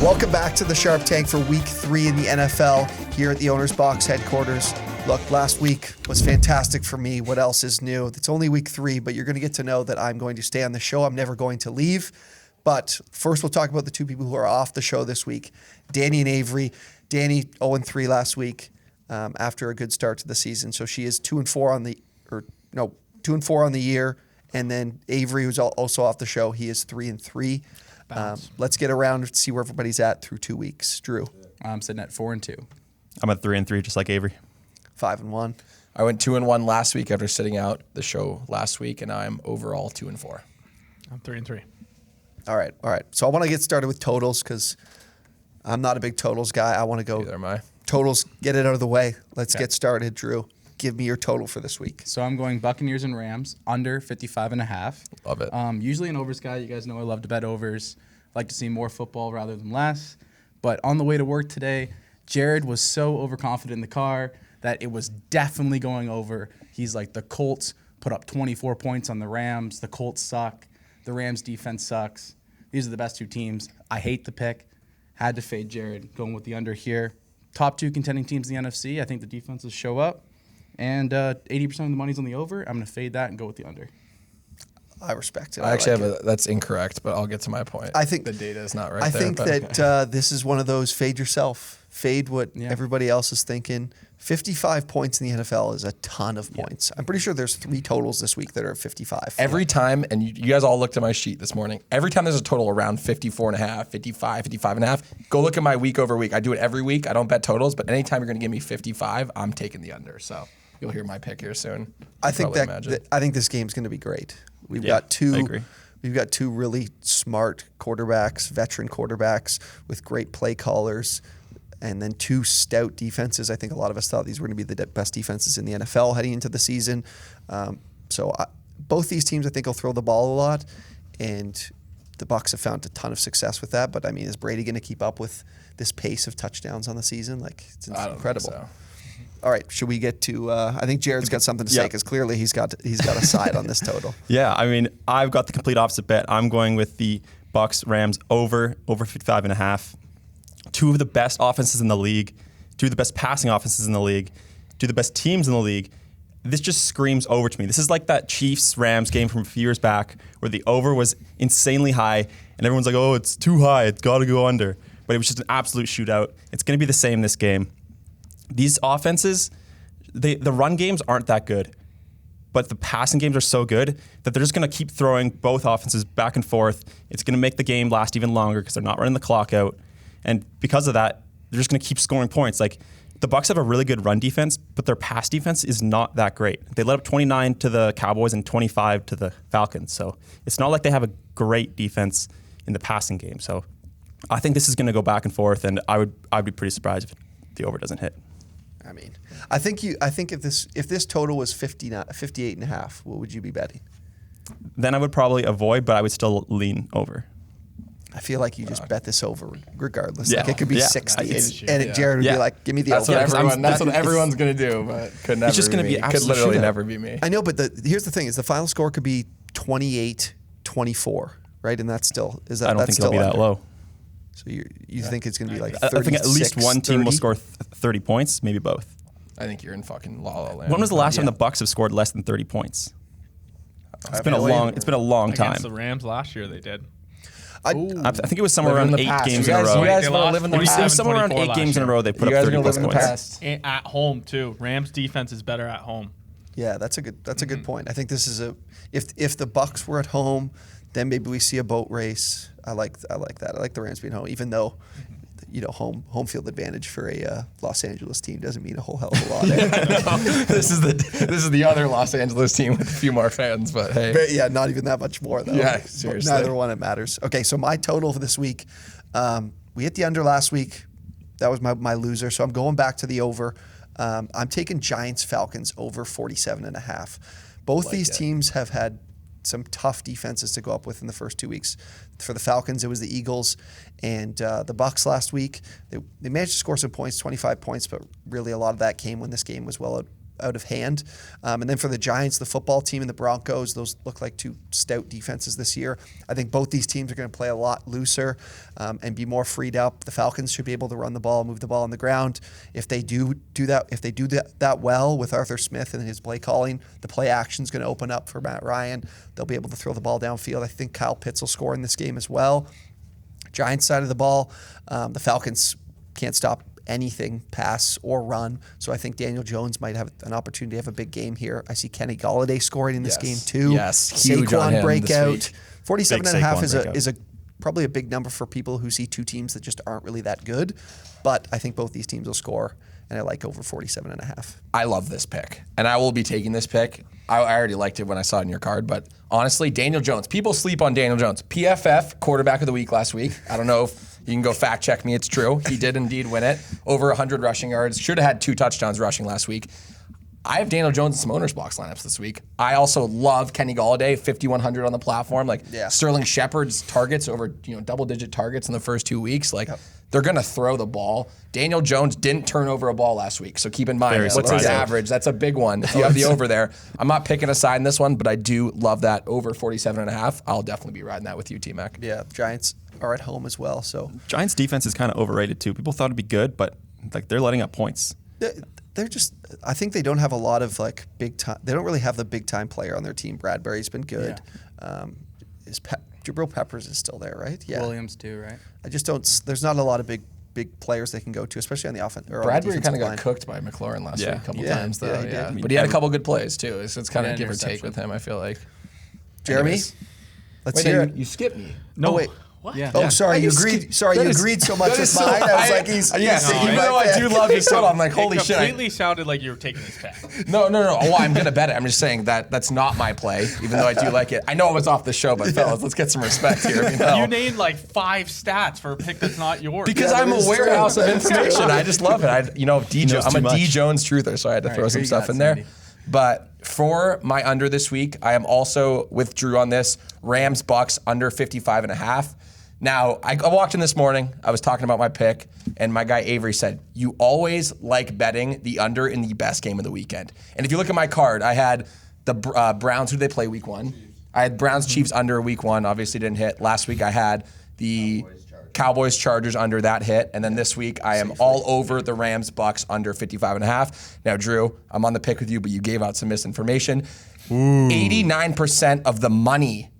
Welcome back to the Sharp Tank for Week 3 in the NFL here at the OwnersBox headquarters. Look, last week was fantastic for me. What else is new? It's only Week 3, but you're going to get to know that I'm going to stay on the show. I'm never going to leave. But first, we'll talk about the two people who are off the show this week, Danny and Avery. Danny 0-3 last week after a good start to the season. So she is 2-4 on the year. And then Avery, who's also off the show, he is 3-3. Let's get around and see where everybody's at through 2 weeks. Drew. I'm sitting at 4-2. I'm at 3-3, just like Avery. 5-1. I went 2-1 last week after sitting out the show last week, and I'm overall 2-4. I'm 3-3. All right. So I want to get started with totals because I'm not a big totals guy. I want to go Neither am I. totals, get it out of the way. Let's get started, Drew. Give me your total for this week. So I'm going Buccaneers and Rams under 55.5. Love it. Usually an overs guy. You guys know I love to bet overs. Like to see more football rather than less. But on the way to work today, Jared was so overconfident in the car that it was definitely going over. He's like, the Colts put up 24 points on the Rams. The Colts suck. The Rams defense sucks. These are the best two teams. I hate the pick. Had to fade Jared, going with the under here. Top two contending teams in the NFC. I think the defenses show up. And 80% of the money's on the over. I'm going to fade that and go with the under. I respect it. I actually that's incorrect, but I'll get to my point. I think the data is not right. I think that this is one of those fade yourself. Fade what everybody else is thinking. 55 points in the NFL is a ton of points. I'm pretty sure there's 3 totals this week that are 55. Every time, and you guys all looked at my sheet this morning, every time there's a total around 54.5, 55, 55.5, go look at my week over week. I do it every week. I don't bet totals, but anytime you're going to give me 55, I'm taking the under. So you'll hear my pick here soon. I think this game's going to be great. We've got two really smart quarterbacks, veteran quarterbacks with great play callers, and then 2 stout defenses. I think a lot of us thought these were going to be the best defenses in the NFL heading into the season. Both these teams, I think, will throw the ball a lot, and the Bucs have found a ton of success with that. But I mean, is Brady going to keep up with this pace of touchdowns on the season? It's incredible. So. All right, should we get to? I think Jared's got something to say because clearly he's got a side on this total. Yeah, I mean, I've got the complete opposite bet. I'm going with the Bucs Rams over 55.5. 2 of the best offenses in the league, 2 of the best passing offenses in the league, 2 of the best teams in the league. This just screams over to me. This is like that Chiefs-Rams game from a few years back where the over was insanely high and everyone's like, oh, it's too high, it's got to go under. But it was just an absolute shootout. It's going to be the same this game. These offenses, the run games aren't that good, but the passing games are so good that they're just going to keep throwing both offenses back and forth. It's going to make the game last even longer because they're not running the clock out. And because of that, they're just going to keep scoring points. Like, the Bucs have a really good run defense, but their pass defense is not that great. They let up 29 to the Cowboys and 25 to the Falcons. So it's not like they have a great defense in the passing game. So I think this is going to go back and forth, and I'd be pretty surprised if the over doesn't hit. I mean, I think if this total was 58.5, what would you be betting? Then I would probably avoid, but I would still lean over. I feel like you just bet this over regardless. Yeah. Like it could be 60, and Jared would be like, "Give me the over." That's what everyone's going to do, but could never. It's just going to be me. Could literally never be me. I know, but here's the thing: is the final score could be 28-24, right? And that's still I don't think it'll be that low. So you think it's going to be like 36, I think at least one team 30? will score 30 points, maybe both. I think you're in fucking la la land. When was the last time the Bucs have scored less than 30 points? It's been a long time. Against the Rams last year, they did. I think it was somewhere around 8 games in a row. You guys want to live in the past. It was somewhere around 8 games in a row they put up 30 plus points. At home too. Rams defense is better at home. Yeah, that's a good point. I think this is if the Bucs were at home, then maybe we see a boat race. I like that. I like the Rams being home, even though home field advantage for a Los Angeles team doesn't mean a whole hell of a lot. This is the other Los Angeles team with a few more fans, but hey, yeah, not even that much more though. Yeah, seriously. Neither one it matters. Okay, so my total for this week, we hit the under last week. That was my loser, so I'm going back to the over. I'm taking Giants Falcons over 47.5. Both these teams have had some tough defenses to go up with in the first 2 weeks. For the Falcons, it was the Eagles and the Bucs last week. They managed to score some points, 25 points, but really a lot of that came when this game was well out of hand. And then for the Giants, the football team and the Broncos, those look like two stout defenses this year. I think both these teams are going to play a lot looser and be more freed up. The Falcons should be able to run the ball, move the ball on the ground. If they do that well with Arthur Smith and his play calling, the play action is going to open up for Matt Ryan. They'll be able to throw the ball downfield. I think Kyle Pitts will score in this game as well. Giants side of the ball, the Falcons can't stop anything, pass or run. So I think Daniel Jones might have an opportunity to have a big game here. I see Kenny Golladay scoring in this game too. Yes, huge on Saquon him breakout. this week. 47.5 is a probably a big number for people who see two teams that just aren't really that good. But I think both these teams will score, and I like over 47.5. I love this pick, and I will be taking this pick. I already liked it when I saw it in your card, but honestly, Daniel Jones. People sleep on Daniel Jones. PFF quarterback of the week last week. I don't know if you can go fact check me. It's true. He did indeed win it. Over 100 rushing yards. Should have had 2 touchdowns rushing last week. I have Daniel Jones in some OwnersBox lineups this week. I also love Kenny Golladay, 5,100 on the platform. Sterling Shepard's targets over double-digit targets in the first 2 weeks. They're going to throw the ball. Daniel Jones didn't turn over a ball last week, so keep in mind, what's his average? That's a big one. If you have the over there. I'm not picking a side in this one, but I do love that over 47.5. I'll definitely be riding that with you, T-Mac. Yeah, Giants are at home as well. So Giants defense is kind of overrated too. People thought it'd be good, but they're letting up points. They're just. I think they don't have a lot of big time. They don't really have the big time player on their team. Bradbury's been good. Yeah. Jabril Peppers is still there, right? Yeah. Williams too, right? I just don't. There's not a lot of big players they can go to, especially on the offense. Bradbury kind of got cooked by McLaurin last week a couple times, though. Yeah, he did. But he had a couple good plays too. So it's kind of give or take with him. I feel like. Jeremy, let's hear it. You skipped me. No. Oh, wait. What? Yeah. Oh, sorry. You agreed. Sorry, you agreed so much with mine. I was like, he's. Even though I do love his total, I'm like, holy It shit. completely sounded like you were taking this back. No. Oh, I'm gonna bet it. I'm just saying that's not my play, even though I do like it. I know it was off the show, but fellas, let's get some respect here. You named 5 stats for a pick that's not yours. Because I'm a warehouse of information. I just love it. I'm a D Jones truther, so I had to throw some stuff in there. Sandy? But for my under this week, I am also with Drew on this. Rams Bucks under 55.5. Now, I walked in this morning, I was talking about my pick, and my guy Avery said, you always like betting the under in the best game of the weekend. And if you look at my card, I had the Browns, who did they play week 1? I had Browns Chiefs under week 1, obviously didn't hit. Last week I had the Cowboys Chargers under, that hit. And then this week I am all over the Rams Bucks under 55.5. Now, Drew, I'm on the pick with you, but you gave out some misinformation. 89% of the money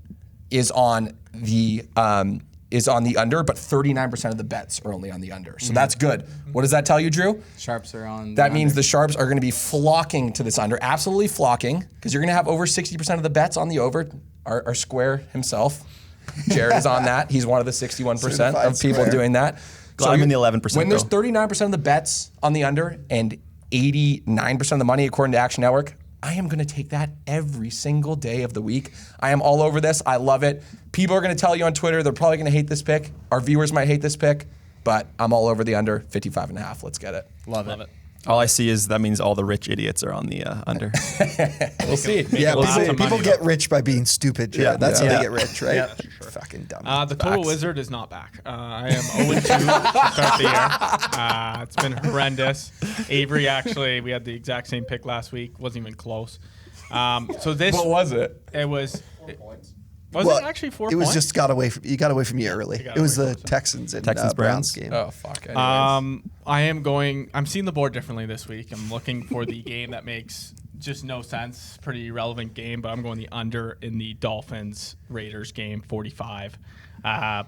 is on the under, but 39% of the bets are only on the under. So that's good. What does that tell you, Drew? Sharps are on. That means the Sharps are going to be flocking to this under, absolutely flocking, because you're going to have over 60% of the bets on the over. Our Square himself, Jared, is on that. He's one of the 61% of people doing that. So I'm in the 11%. When there's 39% of the bets on the under and 89% of the money, according to Action Network, I am going to take that every single day of the week. I am all over this. I love it. People are going to tell you on Twitter they're probably going to hate this pick. Our viewers might hate this pick, but I'm all over the under 55.5. Let's get it. Love it. All I see is that means all the rich idiots are on the under. We'll see. Yeah, lots of people money, get though. rich by being stupid. Yeah, that's how they get rich, right? Yeah. Fucking dumb. The Total Wizard is not back. I am 0-2 to start the year. It's been horrendous. Avery, actually, we had the exact same pick last week. Wasn't even close. So this. What was it? It was. Was Well, it actually 4 It was points? just you got away from me early. It was the Texans and Browns Browns game. Oh, fuck. Anyways. I'm seeing the board differently this week. I'm looking for the game that makes just no sense. Pretty irrelevant game, but I'm going the under in the Dolphins Raiders game, 45. I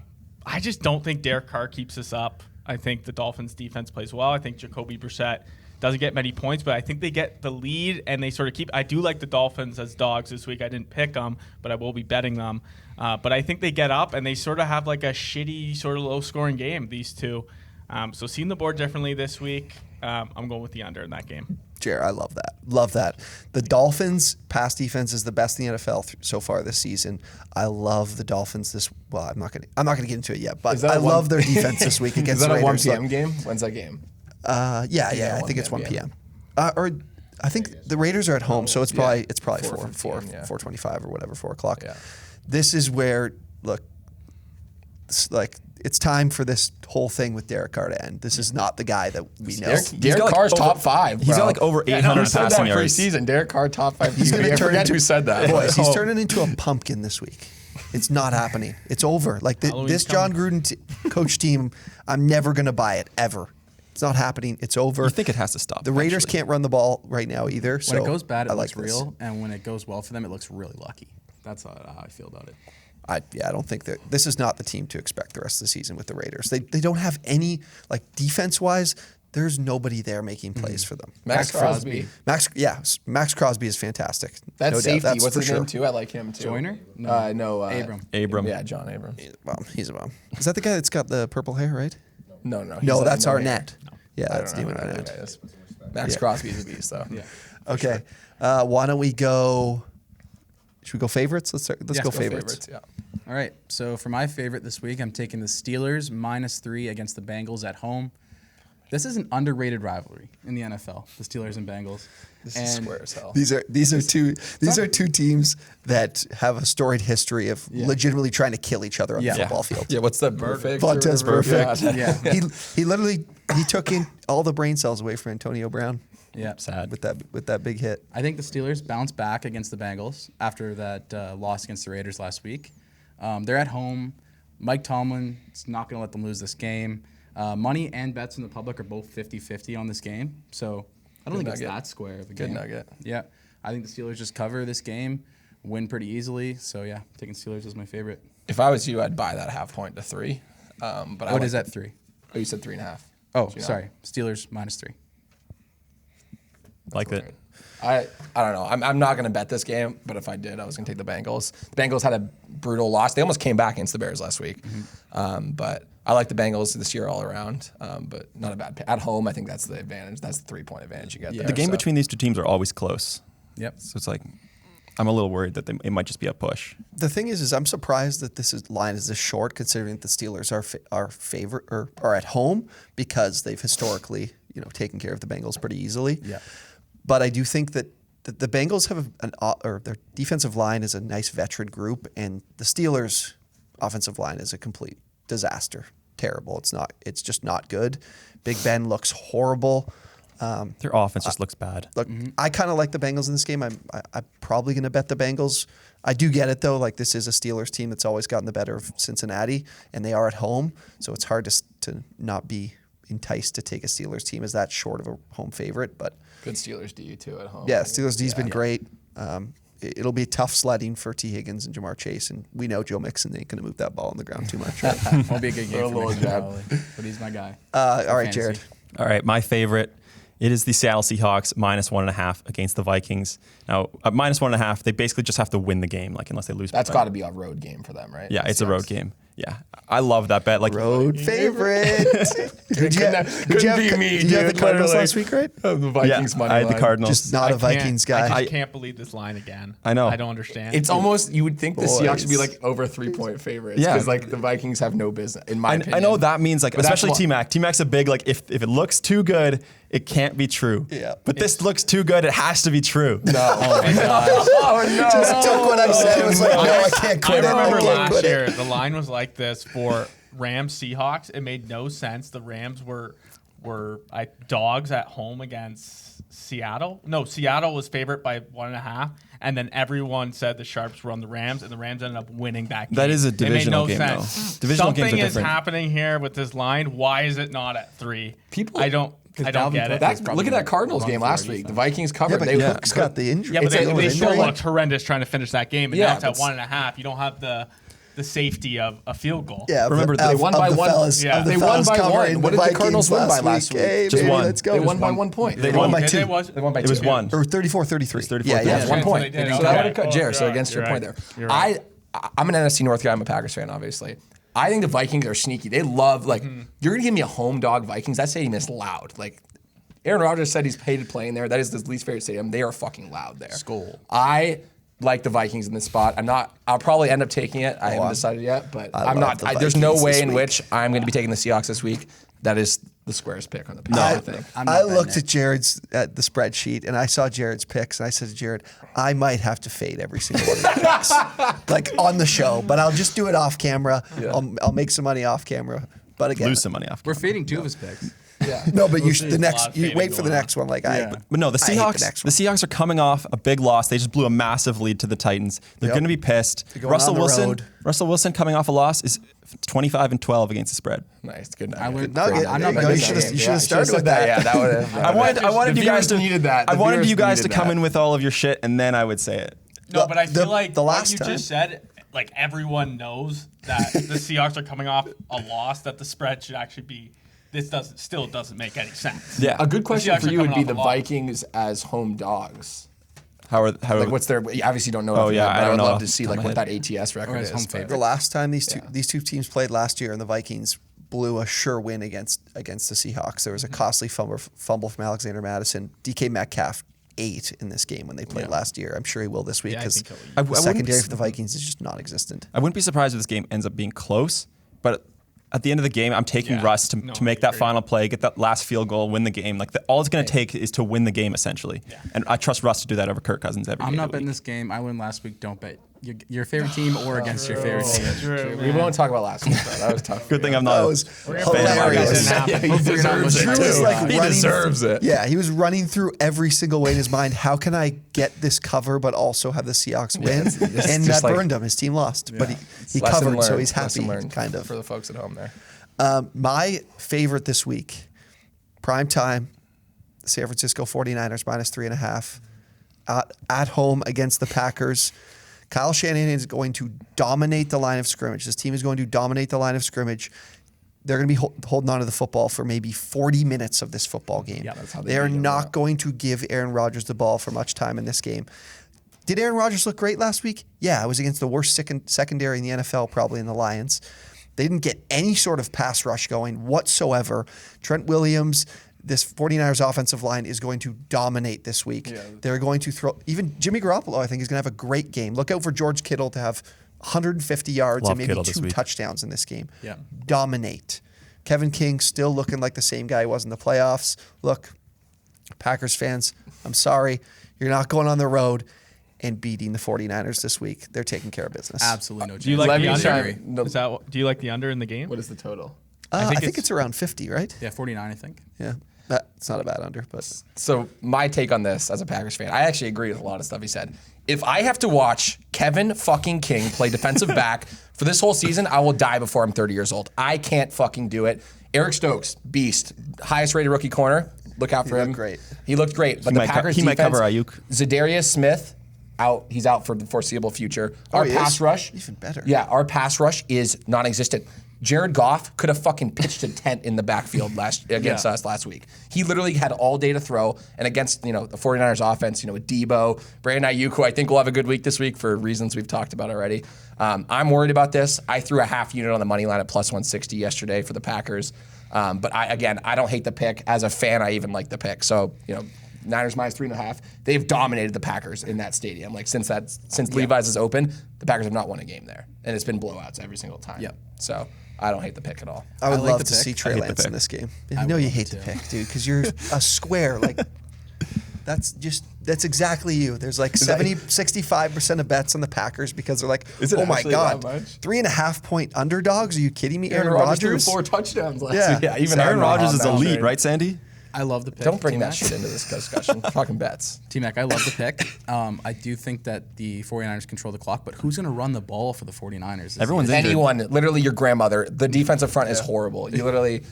just don't think Derek Carr keeps this up. I think the Dolphins defense plays well. I think Jacoby Brissett doesn't get many points, but I think they get the lead and they sort of keep. I do like the Dolphins as dogs this week. I didn't pick them, but I will be betting them. But I think they get up and they sort of have like a shitty, sort of low-scoring game, these two. So seeing the board differently this week, I'm going with the under in that game. Jared, I love that. Love that. The Dolphins' pass defense is the best in the NFL so far this season. I love the Dolphins Well, I'm not gonna get into it yet, but I love their defense this week against Is that the a 1 Raiders. p.m. game? When's that game? Yeah. I think it's 1 p.m. Or I think the Raiders are at home, so it's probably 4:25 or whatever, 4 o'clock. Yeah. This is where it's time for this whole thing with Derek Carr to end. This is not the guy that we know. Derek Carr's top 5. He's got like over 800 passing yards. Preseason. Derek Carr top 5. He's going to turn who said that. Boys, he's turning into a pumpkin this week. It's not happening. It's over. Like this John Gruden coach team, I'm never going to buy it ever. It's not happening. It's over. You think it has to stop. The Raiders can't run the ball right now either. When it goes bad, it I looks like real, and when it goes well for them, it looks really lucky. That's how I feel about it. I don't think that this is not the team to expect the rest of the season with the Raiders. They don't have any, like, defense-wise, there's nobody there making plays for them. Max Crosby. Max Crosby is fantastic. That no safety, doubt. That's what's for his sure. name too? I like him too. Joyner? No. Abram. Yeah, John Abram. He's a bum. Is that the guy that's got the purple hair, right? No. No, that's Arnett. No. Yeah, I that's don't know Demon who that Arnett. guy is. Max Crosby is a beast, though. Yeah. Okay. Why don't we go? Should we go favorites? Let's go favorites. Yeah. All right. So for my favorite this week, I'm taking the Steelers -3 against the Bengals at home. This is an underrated rivalry in the NFL, the Steelers and Bengals. This is square as hell. These are two teams that have a storied history of legitimately trying to kill each other on the football field. Yeah, what's that? Perfect. Vontez Perfect. Yeah. He literally took in all the brain cells away from Antonio Brown. Yeah. Sad. With that big hit. I think the Steelers bounce back against the Bengals after that loss against the Raiders last week. They're at home. Mike Tomlin is not going to let them lose this game. Money and bets in the public are both 50-50 on this game. So I don't think it's that square of a game. Good nugget. Yeah. I think the Steelers just cover this game, win pretty easily. So, yeah, taking Steelers as my favorite. If I was you, I'd buy that half point to 3. But What is that 3? Oh, you said 3.5. Oh, sorry. Steelers -3. Like that. I don't know. I'm not going to bet this game, but if I did, I was going to take the Bengals. The Bengals had a brutal loss. They almost came back against the Bears last week. But I like the Bengals this year all around, but not a bad pick. At home, I think that's the advantage. That's the 3-point advantage you get there. The game between these two teams are always close. Yep. So it's like, I'm a little worried that it might just be a push. The thing is I'm surprised that line is this short, considering that the Steelers are favorite or are at home, because they've historically taken care of the Bengals pretty easily. Yeah. But I do think that the Bengals have their defensive line is a nice veteran group, and the Steelers' offensive line is a complete disaster. Terrible. It's just not good. Big Ben looks horrible. Their offense just looks bad. Look, I kind of like the Bengals in this game. I'm probably going to bet the Bengals. I do get it, though. Like, this is a Steelers team that's always gotten the better of Cincinnati, and they are at home, so it's hard to not be enticed to take a Steelers team as that short of a home favorite. But good Steelers D too at home. yeah, Steelers D's been great. It'll be tough sledding for T. Higgins and Jamar Chase, and we know Joe Mixon ain't going to move that ball on the ground too much. Right? Won't be a good game for Mixon, probably, but he's my guy. All right, Fantasy. Jared. All right, my favorite. It is the Seattle Seahawks -1.5 against the Vikings. Now, at -1.5, they basically just have to win the game, like unless they lose. That's got to be a road game for them, right? Yeah, it's a road game. Yeah, I love that bet. Like Road favorite. Did you have the Cardinals last week, right? The Vikings money I had the line. Cardinals. Just not a Vikings guy. I just can't believe this line again. I know. I don't understand. It's almost, you would think the Seahawks would be Boys. like over 3-point favorites. Yeah. Because like the Vikings have no business, in my opinion. I know that means like, But that's especially what- T-Mac. T-Mac's a big, like, if it looks too good, it can't be true. Yeah. But this looks too good, it has to be true. No. Oh my gosh. Oh no. Just took what I said. It was like, no, I can't I quit it. remember I can't last quit year it. the line was like this for Rams Seahawks. It made no sense. The Rams were dogs at home against Seattle. No, Seattle was favorite by 1.5, and then everyone said the Sharps were on the Rams, and the Rams ended up winning that game. That is a It made divisional no game, sense. though. Divisional games Something are is different. happening here with this line. Why is it not at 3? People- I don't Dalvin get it. Cook Look at that Cardinals game last week. The Vikings covered. Yeah, but Cook's got the injury. Yeah, but It's they, a- they it's still a- looked horrendous trying to finish that game, and Yeah, now it's at but- 1.5. You don't have the safety of a field goal. Yeah, Remember, they won by one. Yeah. They They won by one. What did the Cardinals win by last week? Hey, Just baby, one. let's go. They won by 1 point. They won by Did 2. They won by It was 2. one. Or 34-33. 34-33. Yeah, Yeah, yeah. 1 So point. they did, So that would okay. have cut Jared. So You're against your right. point there, You're right. I'm an NFC North guy. I'm a Packers fan, obviously. I think the Vikings are sneaky. They love you're gonna give me a home dog Vikings. That stadium is loud. Like Aaron Rodgers said, he's hated playing there. That is his least favorite stadium. They are fucking loud there. Skull. I like the Vikings in this spot. I'll probably end up taking it. I haven't decided yet, but I'm love not. the There's no Vikings way this in week. which I'm going to be taking the Seahawks this week. That is the squares pick on the page, I think. I looked at the spreadsheet and I saw Jared's picks and I said to Jared, I might have to fade every single one of your picks, like on the show, but I'll just do it off camera. Yeah. I'll make some money off camera, but again, lose some money off. We're fading 2 of his picks. Yeah. No, but you wait for the next one. Like but no, the Seahawks are coming off a big loss. They just blew a massive lead to the Titans. They're going to be pissed. Russell Wilson coming off a loss is 25-12 against the spread. Nice, good. I'm not betting. You should have started with that. Yeah, that would have. I wanted you guys to needed that. I wanted you guys to come in with all of your shit, and then I would say it. No, but I feel like the what last you time just said, like everyone knows that the Seahawks are coming off a loss, that the spread should actually be. This still doesn't make any sense. Yeah. A good question for you would be the loss. Vikings as home dogs. How like what's their? You obviously don't know. Yeah, I would know love to see like what that ATS record is. The last time these two teams played last year, and the Vikings blew a sure win against the Seahawks. There was a costly fumble from Alexander Madison. DK Metcalf 8 in this game when they played last year. I'm sure he will this week because the secondary for the Vikings is just non-existent. I wouldn't be surprised if this game ends up being close, but at the end of the game, I'm taking Russ to make that final play, get that last field goal, win the game. Like all it's going to take is to win the game, essentially. Yeah. And I trust Russ to do that over Kirk Cousins every game. I'm not betting this game. I win last week. Don't bet your favorite team or against your favorite team. True. We won't talk about last week, though. That was tough. Good thing I'm not. That was hilarious. He deserves it. Yeah, he was running through every single way in his mind. How can I get this cover, but also have the Seahawks win? And that burned him. His team lost, but he covered, so he's happy. Kind of for the folks at home there. My favorite this week, prime time, San Francisco 49ers -3.5 at home against the Packers. Kyle Shanahan is going to dominate the line of scrimmage. This team is going to dominate the line of scrimmage. They're going to be holding on to the football for maybe 40 minutes of this football game. Yeah, that's how they are not going to give Aaron Rodgers the ball for much time in this game. Did Aaron Rodgers look great last week? Yeah, it was against the worst secondary in the NFL, probably in the Lions. They didn't get any sort of pass rush going whatsoever. Trent Williams, this 49ers offensive line is going to dominate this week. Yeah. They're going to throw, even Jimmy Garoppolo, I think, is going to have a great game. Look out for George Kittle to have 150 yards and maybe 2 touchdowns in this game. Yeah. Dominate. Kevin King still looking like the same guy he was in the playoffs. Look, Packers fans, I'm sorry. You're not going on the road and beating the 49ers this week. They're taking care of business. Absolutely no chance. Do you like the under? Do you like the under in the game? What is the total? I think it's around 50, right? Yeah, 49, I think. Yeah. That's not a bad under, but so my take on this as a Packers fan, I actually agree with a lot of stuff he said. If I have to watch Kevin fucking King play defensive back for this whole season, I will die before I'm 30 years old. I can't fucking do it. Eric Stokes, beast, highest rated rookie corner. Look out for him. Great. He looked great. But the Packers he defense, might cover Ayuk. Zadarius Smith, out. He's out for the foreseeable future. Our pass rush, even better. Yeah, our pass rush is non-existent. Jared Goff could have fucking pitched a tent in the backfield against us last week. He literally had all day to throw, and against the 49ers offense, with Debo, Brandon Ayuk, who I think will have a good week this week for reasons we've talked about already. I'm worried about this. I threw a half unit on the money line at +160 yesterday for the Packers. But I don't hate the pick. As a fan, I even like the pick. So, Niners -3.5. They've dominated the Packers in that stadium. Like since Levi's is open, the Packers have not won a game there, and it's been blowouts every single time. Yep. So I don't hate the pick at all. I would love to see Trey Lance in this game. I know you hate the pick, dude, because you're a square. Like that's exactly you. There's like 65% of bets on the Packers because they're like, oh my god, 3.5 point underdogs. Are you kidding me? Aaron Rodgers threw 4 touchdowns last week. Yeah, even Aaron Rodgers is elite, right, Sandy? I love the pick. Don't bring that shit into this discussion. Talking bets. T-Mac, I love the pick. I do think that the 49ers control the clock, but who's going to run the ball for the 49ers? Everyone's injured. Anyone, literally your grandmother. The defensive front is horrible. You literally,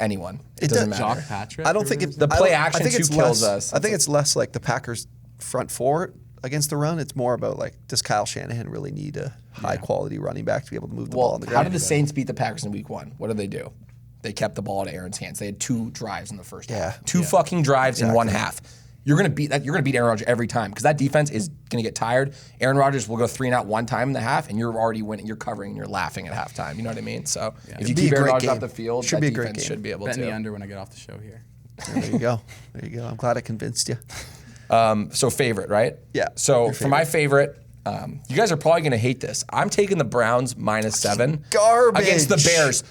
anyone. It doesn't matter. Jock Patrick? I don't think it's the play action kills us. I think it's less like the Packers front four against the run. It's more about like, does Kyle Shanahan really need a high quality running back to be able to move the ball on the ground? How did the Saints beat the Packers in week 1? What did they do? They kept the ball at Aaron's hands. They had 2 drives in the first half. 2 fucking drives in one half. You're gonna beat that. You're gonna beat Aaron Rodgers every time because that defense is gonna get tired. Aaron Rodgers will go 3 and out one time in the half, and you're already winning. You're covering. And you're laughing at halftime. You know what I mean? So if you keep Aaron Rodgers off the field, that defense should be able to. Bet me under when I get off the show here. There you go. There you go. I'm glad I convinced you. So favorite, right? Yeah. So for my favorite. You guys are probably gonna hate this. I'm taking the Browns -7 Garbage against the Bears.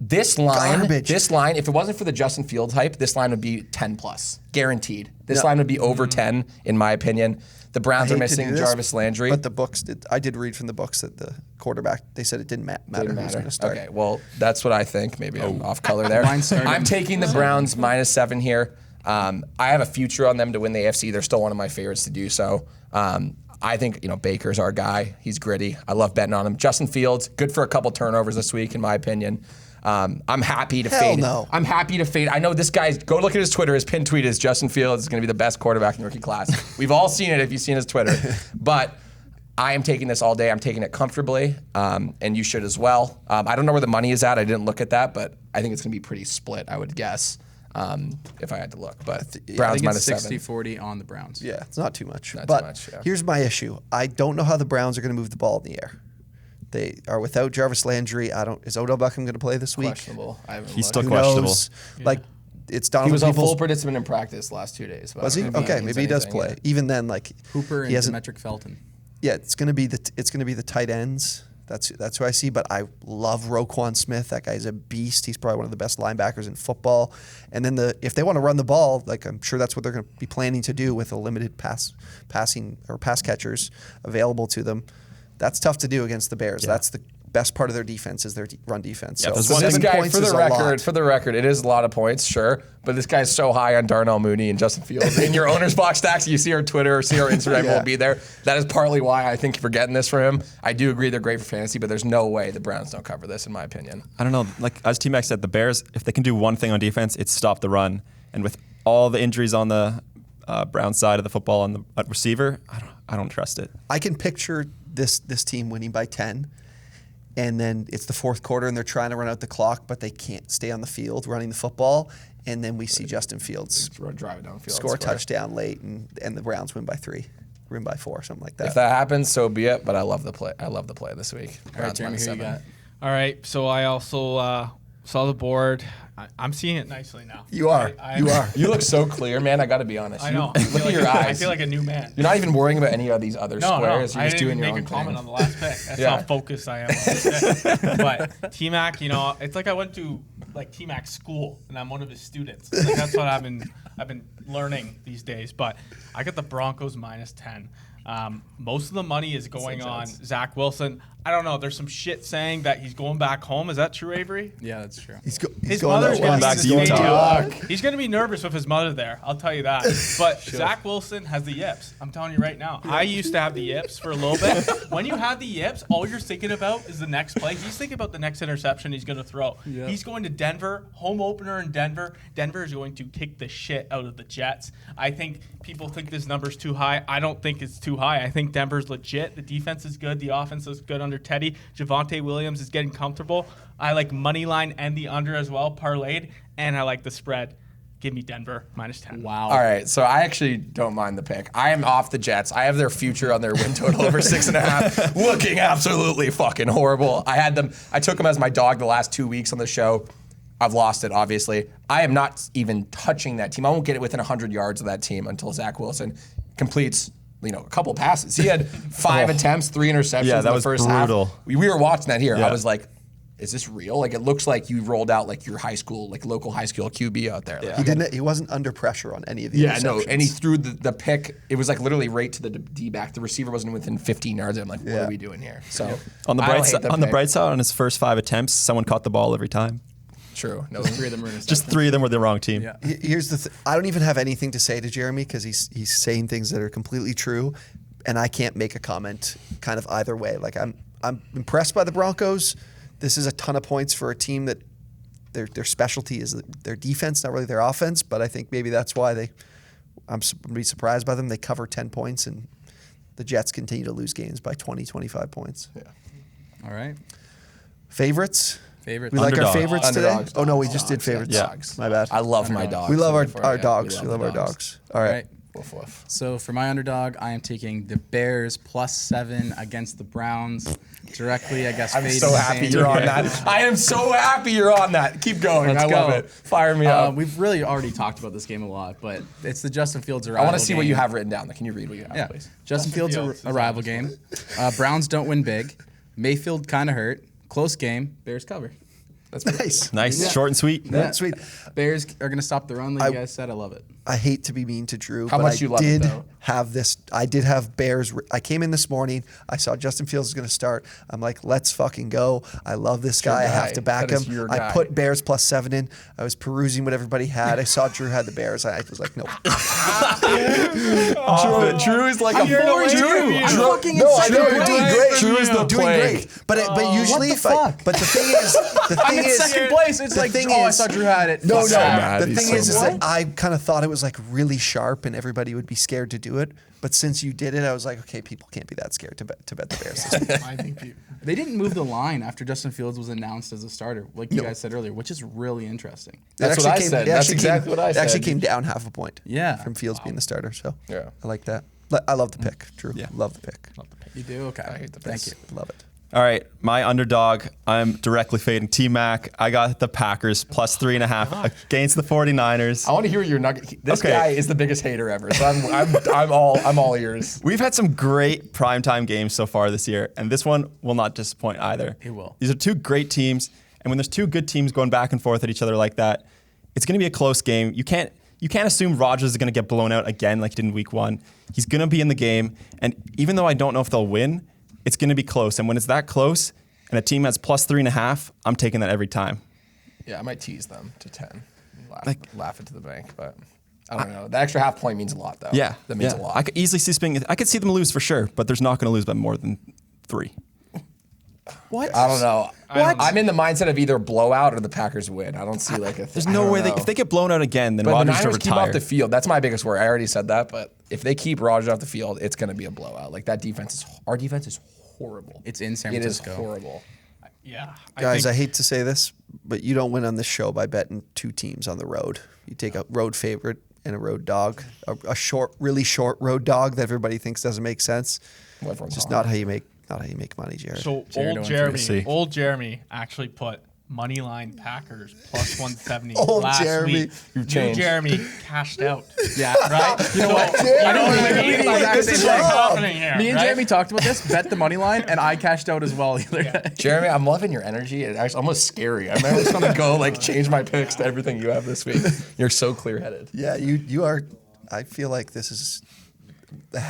This line, Garbage. if it wasn't for the Justin Fields hype, this line would be 10 plus, guaranteed. This line would be over 10, in my opinion. The Browns are hate to do missing this, Jarvis Landry. But the books did. I did read from the books that the quarterback. They said it didn't matter who was going to start. Okay, well, that's what I think. Maybe I'm off color there. I'm taking the Browns -7 here. I have a future on them to win the AFC. They're still one of my favorites to do so. I think Baker's our guy. He's gritty. I love betting on him. Justin Fields, good for a couple turnovers this week, in my opinion. I'm happy to fade. No. I'm happy to fade. I know this guy's. Go look at his Twitter. His pinned tweet is Justin Fields is going to be the best quarterback in the rookie class. We've all seen it if you've seen his Twitter. But I am taking this all day. I'm taking it comfortably, and you should as well. I don't know where the money is at. I didn't look at that, but I think it's going to be pretty split, I would guess, if I had to look. But Browns I think it's -7. 60-40 on the Browns. Yeah, it's not too much. Not but too much, yeah. here's my issue. I don't know how the Browns are going to move the ball in the air. They are without Jarvis Landry. Is Odell Beckham going to play this week? Questionable. I haven't He's looked. still Who questionable. knows? Like, it's He Donovan was on full Peoples. participant in practice last 2 days. But Was he? I don't know if Okay, means maybe he does anything, play. yeah. Even then, like Hooper he and hasn't. Demetric Felton. Yeah, it's going to be the tight ends. That's who I see. But I love Roquan Smith. That guy's a beast. He's probably one of the best linebackers in football. And then if they want to run the ball, like I'm sure that's what they're going to be planning to do with a limited pass catchers available to them. That's tough to do against the Bears. That's the best part of their defense is their run defense. Yeah, So there's So one this 7 guy, points for is the a lot. record, it is a lot of points, sure. But this guy's so high on Darnell Mooney and Justin Fields. In your owner's box stacks, you see our Twitter or see our Instagram Yeah. will be there. That is partly why I think you're getting this from him. I do agree they're great for fantasy, but there's no way the Browns don't cover this, in my opinion. I don't know. Like as T-Mac said, the Bears, if they can do one thing on defense, it's stop the run. And with all the injuries on the Brown side of the football on the receiver, I don't trust it. I can picture this team winning by 10. And then it's the fourth quarter, and they're trying to run out the clock, but they can't stay on the field running the football. And then we see Justin Fields Drive it downfield. score a touchdown late, and the Browns win by 3, win by 4, something like that. If that happens, so be it. But I love the play. I love the play this week. All right, Jeremy, who you got? All right, so I also saw the board. I'm seeing it nicely now. You are. You are. You look so clear, man. I got to be honest. I know. Look at your eyes. I feel like a new man. You're not even worrying about any of these other squares. No, You're I just didn't doing your even own make a comment thing. on the last pick. That's Yeah. how focused I am on this pick. But T-Mac, it's like I went to T-Mac school, and I'm one of his students. Like, that's what I've been learning these days. But I got the Broncos -10. Most of the money is going on Zach Wilson. I don't know. There's some shit saying that he's going back home. Is that true, Avery? Yeah, that's true. He's His going mother's that going way. back to to the Utah. stadium. He's going to be nervous with his mother there. I'll tell you that. But Zach Wilson has the yips. I'm telling you right now. I used to have the yips for a little bit. When you have the yips, all you're thinking about is the next play. He's thinking about the next interception he's going to throw. Yeah. He's going to Denver, home opener in Denver. Denver is going to kick the shit out of the Jets. I think people think this number's too high. I don't think it's too high. I think Denver's legit. The defense is good. The offense is good under Teddy. Javonte Williams is getting comfortable. I like money line and the under as well, parlayed, and I like the spread. Give me Denver -10. Wow. All right, so I actually don't mind the pick. I am off the Jets. I have their future on their win total over 6.5, looking absolutely fucking horrible. I took them as my dog the last 2 weeks on the show. I've lost it, obviously. I am not even touching that team. I won't get it within 100 yards of that team until Zach Wilson completes a couple passes. He had 5 attempts, 3 interceptions Yeah, in that the was first brutal. half. We were watching that here. Yeah. I was like, is this real? Like, it looks like you rolled out like your high school, like local high school QB out there. Like, He wasn't under pressure on any of the yeah, no, interceptions. and he threw the pick. It was like literally right to the D-back. The receiver wasn't within 15 yards. I'm like, what Yeah. are we doing here? So On the I don't bright hate side, the pick. on his first 5 attempts, someone caught the ball every time. True. No, 3 of them were interceptions. Just 3 of them were the wrong team. Yeah. Here's the I don't even have anything to say to Jeremy because he's saying things that are completely true, and I can't make a comment kind of either way. Like I'm impressed by the Broncos. This is a ton of points for a team that their specialty is their defense, not really their offense. But I think maybe that's why I'm be surprised by them. They cover 10 points, and the Jets continue to lose games by 20, 25 points. Yeah. All right. Favorites? Favorites. We like our Underdogs. favorites today? Underdogs, Oh, no, we dogs, just did dogs, favorites. yeah. Dogs. My bad. I love my dogs. We love our Yeah, dogs. We love our dogs. All right. Woof, woof. So for my underdog, I am taking the Bears +7 against the Browns. Directly, I guess. I'm fading so happy Sandy you're on here. that. I am so happy you're on that. Keep going. Let's I love go. it. Fire me up. We've really already talked about this game a lot, but it's the Justin Fields I arrival want to see what game. you have written down. Can you read what you have, Yeah, please? Justin Fields Fields is arrival game. Browns don't win big. Mayfield kind of hurt. Close game. Bears cover. That's pretty Nice. Nice, short and sweet. That's sweet. Bears are going to stop the run, like you guys said. I love it. I hate to be mean to Drew, How but much I you love it, did though? have this. I did have Bears. I came in this morning. I saw Justin Fields was going to start. I'm like, let's fucking go. I love this guy. I have guy. to back That is him. your I guy. put Bears +7 in. I was perusing what everybody had. I saw Drew had the Bears. I was like, no. Drew is like I'm here to win Drew. from you. I'm Drew- fucking no, I insane. know Doing you're great. great. Drew is the doing plague. great. But usually, What the fuck? but the thing is, I'm in second place. It's like, thing I is- saw Drew had it. No, Fuck no. that. mad. The He's thing so is mad. that I kind of thought it was like really sharp and everybody would be scared to do it. But since you did it, I was like, okay, people can't be that scared to bet the Bears this week. I think you. They didn't move the line after Justin Fields was announced as a starter, like you guys said earlier, which is really interesting. That's It what actually I said. it That's actually exactly what I It actually said. came down half a point. Yeah. From Fields being the starter. So Yeah. I like that. I love the pick, Drew. Yeah. Love the pick. You do? Okay. I hate the Thank Bears. you. Love it. All right, my underdog. I'm directly fading T-Mac. I got the Packers +3.5 against the 49ers. I want to hear your nugget. This Okay. guy is the biggest hater ever. So I'm all ears. We've had some great primetime games so far this year, and this one will not disappoint either. It will. These are two great teams, and when there's two good teams going back and forth at each other like that, it's going to be a close game. You can't assume Rodgers is going to get blown out again like he did in Week 1. He's going to be in the game, and even though I don't know if they'll win, it's going to be close. And when it's that close, and a team has +3.5, I'm taking that every time. Yeah, I might tease them to 10. Laugh it to the bank, but I don't know. The extra half point means a lot, though. Yeah, that means yeah. a lot. I could easily see I could see them lose for sure, but there's not going to lose by more than 3. What? I don't know. What? I'm in the mindset of either blowout or the Packers win. I don't see like a. There's no way if they get blown out again, then But the Rodgers Niners should keep retire. off the field. That's my biggest worry. I already said that, but if they keep Rodgers off the field, it's going to be a blowout. Like that defense is. Our defense is horrible. It's in San It is Francisco. horrible. Yeah. Guys, I think, hate to say this, but you don't win on this show by betting two teams on the road. You take a road favorite and a road dog, a short, really short road dog that everybody thinks doesn't make sense. Well, everyone's It's just hot. not how you make money, Jared. so Jared old went see. Jeremy actually put money line Packers +170 Old last Jeremy. week. You've New changed. Jeremy cashed out. Yeah. Right? You know what? I know what I mean. Like, Exact this same is thing. what's happening here. Me and right? Jeremy talked about this, bet the money line, and I cashed out as well the other day. Jeremy, I'm loving your energy. It's actually almost scary. I'm just going to go like change my picks to everything you have this week. You're so clear-headed. Yeah, you are. I feel like this is This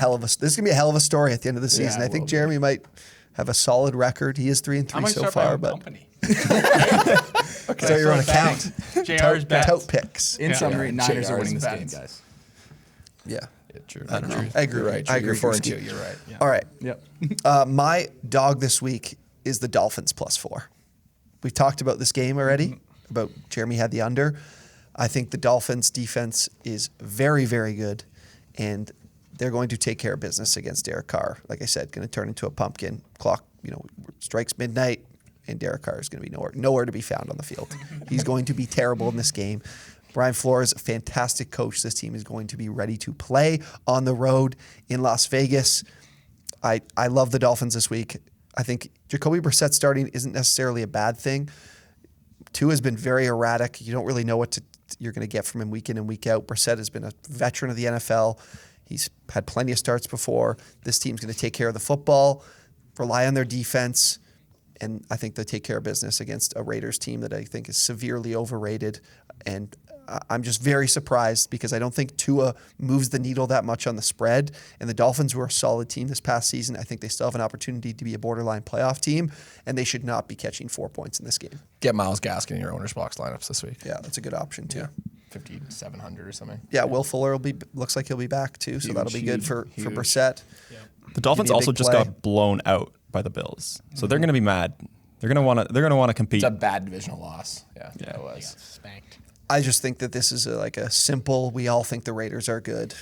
is gonna be a hell of a story at the end of the season. it I will think be. Jeremy might have a solid record. He is 3-3 I might so start far, my own but company. so you're on a count. JR's Bet. Tout picks. In summary, Yeah. Niners are JR's winning this game, bets. guys. Yeah. Yeah, true. I don't know. I agree. You're right. I You're agree. 4-2. You're right. All right. Yep. My dog this week is the Dolphins +4. We've talked about this game already. About Jeremy had the under. I think the Dolphins defense is very, very good, and they're going to take care of business against Derek Carr. Like I said, going to turn into a pumpkin. Clock, strikes midnight, and Derek Carr is going to be nowhere to be found on the field. He's going to be terrible in this game. Brian Flores, a fantastic coach. This team is going to be ready to play on the road in Las Vegas. I love the Dolphins this week. I think Jacoby Brissett starting isn't necessarily a bad thing. Tua has been very erratic. You don't really know what you're going to get from him week in and week out. Brissett has been a veteran of the NFL. He's had plenty of starts before. This team's going to take care of the football, rely on their defense, and I think they take care of business against a Raiders team that I think is severely overrated. And I'm just very surprised because I don't think Tua moves the needle that much on the spread. And the Dolphins were a solid team this past season. I think they still have an opportunity to be a borderline playoff team, and they should not be catching 4 points in this game. Get Myles Gaskin in your OwnersBox lineups this week. Yeah, that's a good option too. 5,700 or something. Yeah, Will Fuller looks like he'll be back too, so Huge, that'll be good for huge. Brissett. The Dolphins Give me a also big just play. got blown out by the Bills, so they're going to be mad. They're going to want to compete. It's a bad divisional loss. Yeah, Yeah. it was. Spanked. I just think that this is like a simple. We all think the Raiders are good.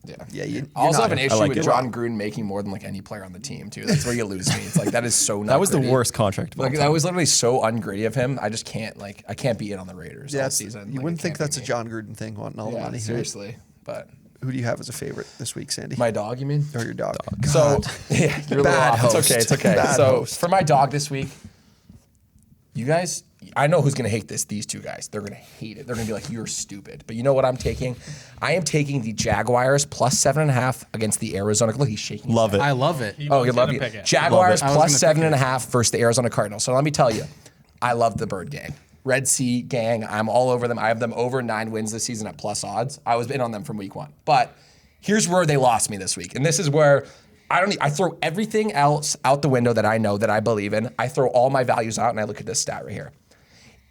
Yeah. Yeah, you're I also not- have an issue like with it. John Gruden making more than like any player on the team too. That's where you lose me. It's like that is so. Not That was the gritty. worst contract of all Like time. that was literally so ungritty of him. I just can't I can't be in on the Raiders Yeah, all it's- season. you Like, wouldn't it think can't be that's a me. John Gruden thing, wanting all the Yeah, money. seriously. But Who do you have as a favorite this week, Sandy? my dog, you mean? or your dog? So yeah, you're a little Bad off. host. It's okay. It's okay. Bad so host. for my dog this week, you guys, I know who's gonna hate this. These two guys, they're gonna hate it. They're gonna be like, "You're stupid." But you know what I'm taking? I am taking the Jaguars +7.5 against the Arizona. Look, he's shaking. his Love head. it. I love it. Oh, was you love gonna you. pick it. Jaguars Love it. I was gonna pick +7.5 versus the Arizona Cardinals. So let me tell you, I love the Bird Gang. Red Sea Gang, I'm all over them. I have them over 9 wins this season at plus odds. I was in on them from week 1. But here's where they lost me this week. And this is where I throw everything else out the window that I know that I believe in. I throw all my values out and I look at this stat right here.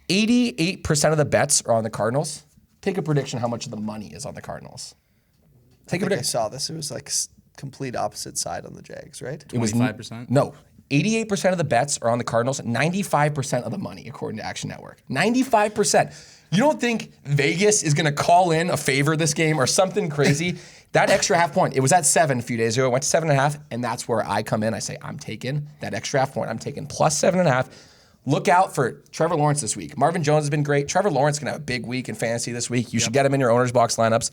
88% of the bets are on the Cardinals. Take a prediction how much of the money is on the Cardinals. Take a I prediction. saw this. It was like complete opposite side on the Jags, right? It was 25%? No. 88% of the bets are on the Cardinals, 95% of the money, according to Action Network. 95%. You don't think Vegas is going to call in a favor this game or something crazy? That extra half point, it was at 7 a few days ago. It went to 7.5, and that's where I come in. I say, I'm taking that extra half point. I'm taking plus 7.5. Look out for Trevor Lawrence this week. Marvin Jones has been great. Trevor Lawrence can have a big week in fantasy this week. You should get him in your owner's box lineups.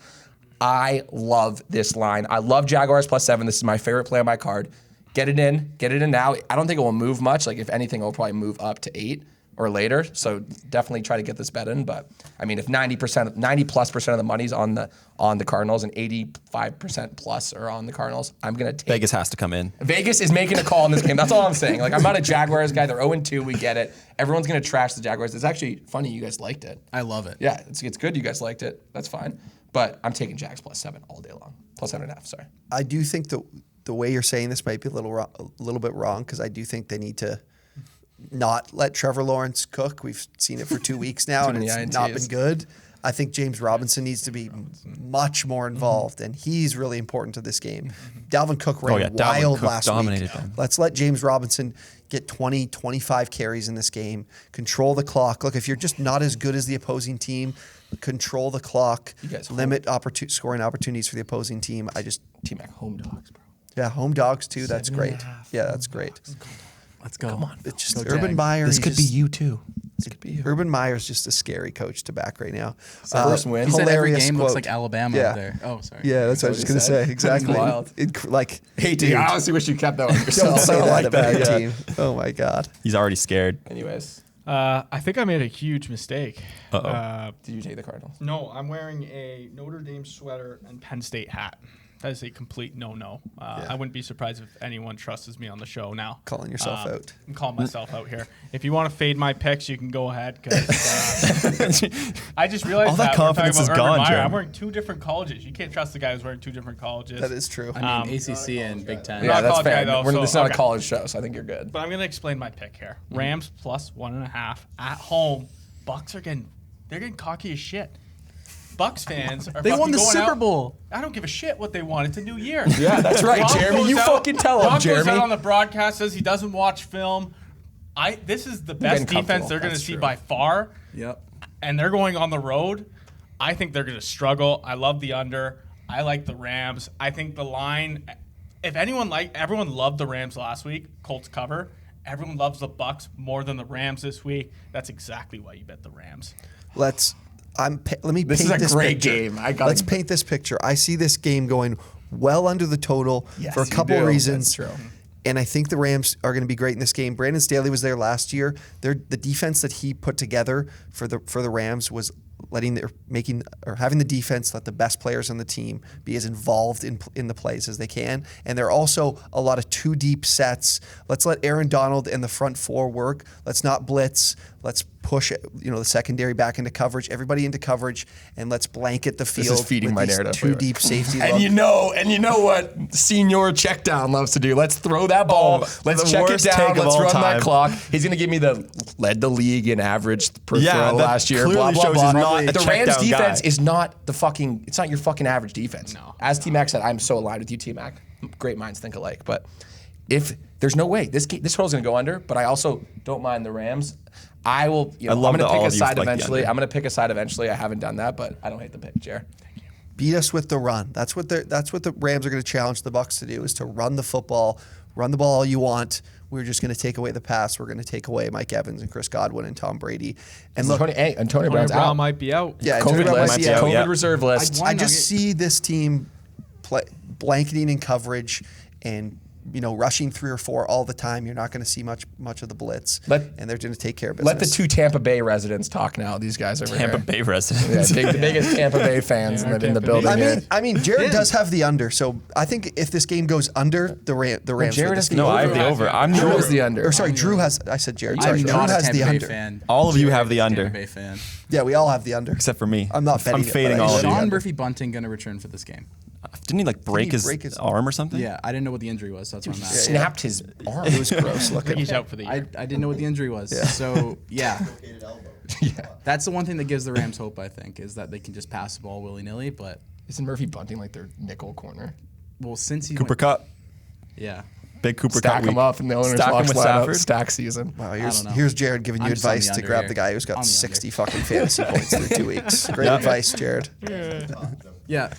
I love this line. I love Jaguars plus 7. This is my favorite play on my card. Get it in now. I don't think it will move much. Like if anything, it will probably move up to 8 or later. So definitely try to get this bet in. But I mean, if 90+ of the money's on the Cardinals and 85% plus are on the Cardinals, I'm gonna take. Vegas has to come in. Vegas is making a call in this game. That's all I'm saying. Like I'm not a Jaguars guy. They're 0-2. We get it. Everyone's gonna trash the Jaguars. It's actually funny you guys liked it. I love it. Yeah, it's good you guys liked it. That's fine. But I'm taking Jags plus 7 all day long. Plus 7.5. Sorry. I do think the way you're saying this might be a little bit wrong because I do think they need to not let Trevor Lawrence cook. We've seen it for 2 weeks now, and it's not been good. I think James Robinson needs to be much more involved, and he's really important to this game. Dalvin Cook ran wild last week. Let's let James Robinson get 20, 25 carries in this game, control the clock. Look, if you're just not as good as the opposing team, control the clock, limit scoring opportunities for the opposing team. T-Mac home dogs, bro. Yeah, home dogs too. That's great. Yeah, that's great. Let's go. Come on. It's just Urban Meyer. This could be you too. This could be you. Urban Meyer's just a scary coach to back right now. First win. He said every Hilarious game quote. looks like Alabama out there. Oh, sorry. Yeah, that's what I was just going to say. Exactly. Wild. Hey, dude, I honestly wish you kept that one don't yourself. say that about your yeah. team. Oh, my God. He's already scared. Anyways, I think I made a huge mistake. did you take the Cardinals? No, I'm wearing a Notre Dame sweater and Penn State hat. That is a complete no-no. I wouldn't be surprised if anyone trusts me on the show now. Calling yourself out. I'm calling myself out here. If you want to fade my picks, you can go ahead. Cause, I just realized all that confidence is gone, Meyer. Jeremy. I'm wearing 2 different colleges. You can't trust the guy who's wearing 2 different colleges. That is true. I mean, ACC and Big Ten. Yeah, not a that's college fair. guy, though, This is not a okay. college show, so I think you're good. But I'm going to explain my pick here. Rams plus 1.5 at home. Bucks are getting cocky as shit. Bucks fans are They won the going Super out. Bowl. I don't give a shit what they want. It's a new year. Yeah, that's right, Ron Jeremy. goes You out- fucking tell him, Ron Jeremy. goes out on the broadcast, says he doesn't watch film. This is the best getting defense they're going to comfortable. see That's by far. Yep. And they're going on the road. I think they're going to struggle. I love the under. I like the Rams. I think the line. If everyone loved the Rams last week, Colts cover. Everyone loves the Bucks more than the Rams this week. That's exactly why you bet the Rams. Let me This paint is a great picture. game. Let's paint this picture. I see this game going well under the total Yes, for a you couple do. reasons. That's true. And I think the Rams are going to be great in this game. Brandon Staley was there last year. The defense that he put together for the Rams was having the defense let the best players on the team be as involved in the plays as they can. And there are also a lot of 2 deep sets. Let's let Aaron Donald and the front 4 work. Let's not blitz. Let's push the secondary back into coverage, everybody into coverage, and let's blanket the field is feeding with my these narrative. 2 deep safety. And you know what Senior Checkdown loves to do. Let's throw that ball. Let's the check it worst take down. of Let's all run time. that clock. He's going to give me led the league in average per Yeah, throw that last year. clearly Blah, blah, shows blah. he's not a The Rams checkdown defense guy. is not it's not your fucking average defense. No. As T-Mac said, I'm so aligned with you, T-Mac. Great minds think alike. But if there's no way, this total's going to go under, but I also don't mind the Rams. I will, I'm love going to that pick all a of you side like the eventually. under. I'm going to pick a side eventually. I haven't done that, but I don't hate the pick, Jer. beat us with the run. That's what the Rams are going to challenge the Bucs to do, is to run the football, run the ball all you want. We're just going to take away the pass. We're going to take away Mike Evans and Chris Godwin and Tom Brady. And look, Antonio Brown's Brown out. might be out. yeah, COVID Antonio Brown list. might be out. COVID yeah. reserve list. I just see this team blanketing in coverage and rushing 3 or 4 all the time. You're not going to see much of the blitz, and they're going to take care of business. Let the 2 Tampa Bay residents talk now. These guys over Tampa here. Bay residents. The biggest Tampa Bay fans in the building. I mean, Jared does have the under, so I think if this game goes under, the Rams. Jared has the No, over. I have the over. I'm Drew has the under. Or sorry, Drew has. I said Jared. I'm Sorry, Drew not a has Tampa the Bay under. fan. All of you have the Tampa under. Bay fan. Yeah, we all have the under. Except for me. I'm not betting. I'm fading it, but I all do of you. have the Sean under. Murphy Bunting going to return for this game? Didn't he break his arm or something? Yeah, I didn't know what the injury was. That's why I'm asking. Snapped his arm. It was gross I think looking. he's out for the I year. didn't know what the injury was. So, yeah. That's the one thing that gives the Rams hope, I think, is that they can just pass the ball willy-nilly. But, Isn't Murphy Bunting like their nickel corner? well, since he Cooper went, Cup. yeah. Big Cooper Stack Cup him week. up in the owner's Stack him box with lineup. Stafford. Stack season. Wow, don't know. here's Jared giving you I'm just on the advice to under grab here. the guy who's On got the 60 under. fucking fantasy points through 2 weeks. Great advice, Jared. Yeah.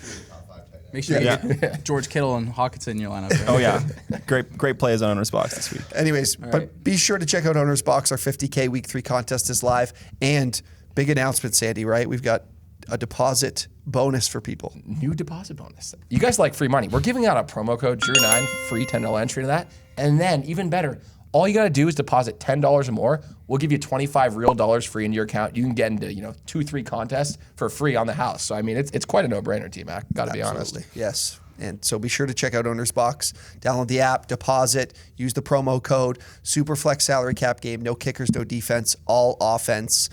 Make sure you get George Kittle and Hawkinson in your lineup. Right? Oh yeah, great plays on OwnersBox this week. Anyways, but be sure to check out OwnersBox. Our 50K Week 3 contest is live. And big announcement, Sandy, right? We've got a deposit bonus for people. New deposit bonus. You guys like free money. We're giving out a promo code Drew9, free $10 entry to that. And then, even better, all you got to do is deposit $10 or more. We'll give you $25 real free into your account. You can get into 2-3 contests for free on the house. So I mean, it's quite a no-brainer, T-Mac. Got to be honest. Absolutely. Yes. And so be sure to check out OwnersBox. Download the app, deposit, use the promo code. Super flex salary cap game. No kickers, no defense, all offense.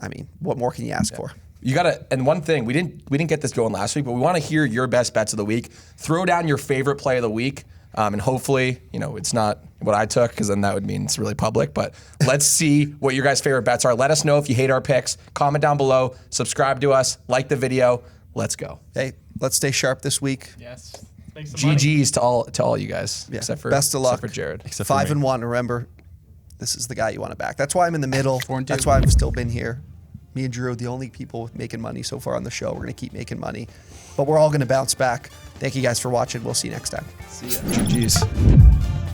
I mean, what more can you ask for? You gotta, and one thing, we didn't get this going last week, but we want to hear your best bets of the week. Throw down your favorite play of the week, and hopefully, it's not what I took, because then that would mean it's really public. But let's see what your guys' favorite bets are. Let us know if you hate our picks. Comment down below. Subscribe to us. Like the video. Let's go. Hey, let's stay sharp this week. Yes. Thanks so much. GG's to all you guys, Yeah. except for Best of luck. except for Jared. Except for 5-1. Remember, this is the guy you want to back. That's why I'm in the middle. 4-2. That's why I've still been here. Me and Drew, the only people making money so far on the show. We're going to keep making money, but we're all going to bounce back. Thank you guys for watching. We'll see you next time. See ya. GG's.